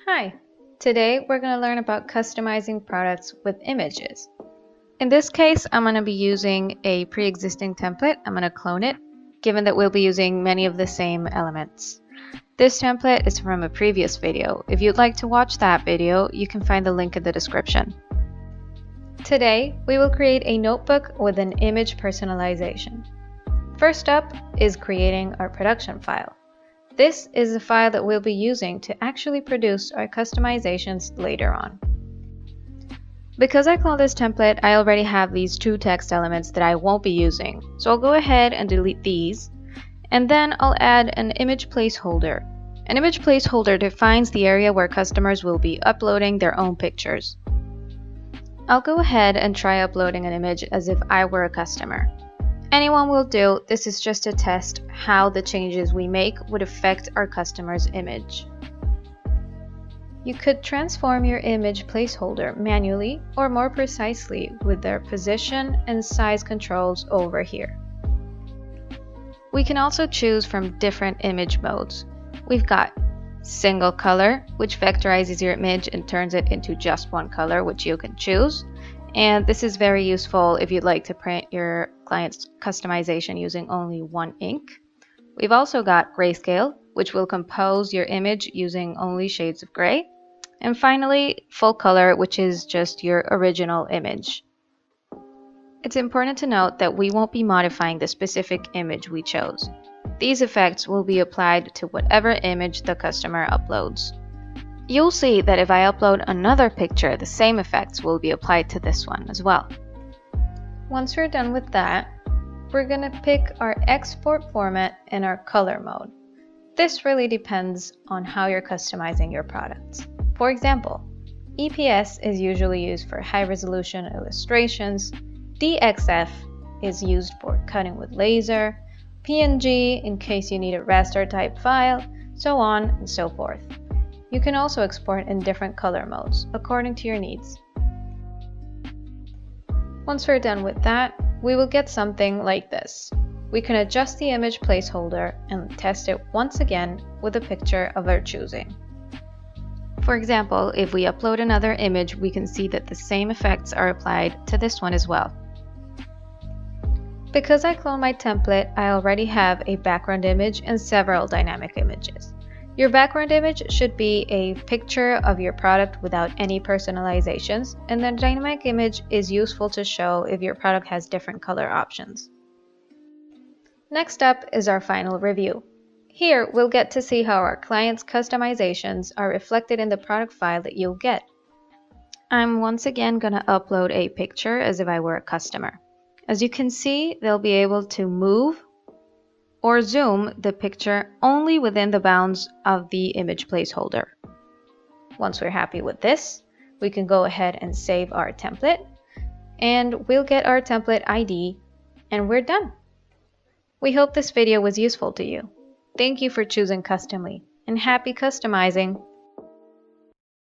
Hi! Today we're going to learn about customizing products with images. In this case, I'm going to be using a pre-existing template. I'm going to clone it, given that we'll be using many of the same elements. This template is from a previous video. If you'd like to watch that video, you can find the link in the description. Today, we will create a notebook with an image personalization. First up is creating our production file. This is the file that we'll be using to actually produce our customizations later on. Because I cloned this template, I already have these two text elements that I won't be using. So I'll go ahead and delete these, and then I'll add an image placeholder. An image placeholder defines the area where customers will be uploading their own pictures. I'll go ahead and try uploading an image as if I were a customer. Anyone will do. This is just to test how the changes we make would affect our customer's image. You could transform your image placeholder manually or more precisely with their position and size controls over here. We can also choose from different image modes. We've got single color, which vectorizes your image and turns it into just one color, which you can choose. And this is very useful if you'd like to print your client's customization using only one ink. We've also got grayscale, which will compose your image using only shades of gray. And finally, full color, which is just your original image. It's important to note that we won't be modifying the specific image we chose. These effects will be applied to whatever image the customer uploads. You'll see that if I upload another picture, the same effects will be applied to this one as well. Once we're done with that, we're going to pick our export format and our color mode. This really depends on how you're customizing your products. For example, EPS is usually used for high-resolution illustrations, DXF is used for cutting with laser, PNG in case you need a raster type file, so on and so forth. You can also export in different color modes, according to your needs. Once we're done with that, we will get something like this. We can adjust the image placeholder and test it once again with a picture of our choosing. For example, if we upload another image, we can see that the same effects are applied to this one as well. Because I cloned my template, I already have a background image and several dynamic images. Your background image should be a picture of your product without any personalizations, and the dynamic image is useful to show if your product has different color options. Next up is our final review. Here, we'll get to see how our client's customizations are reflected in the product file that you'll get. I'm once again going to upload a picture as if I were a customer. As you can see, they'll be able to move or zoom the picture only within the bounds of the image placeholder. Once we're happy with this, we can go ahead and save our template, and we'll get our template ID, and we're done. We hope this video was useful to you. Thank you for choosing Customly, and happy customizing!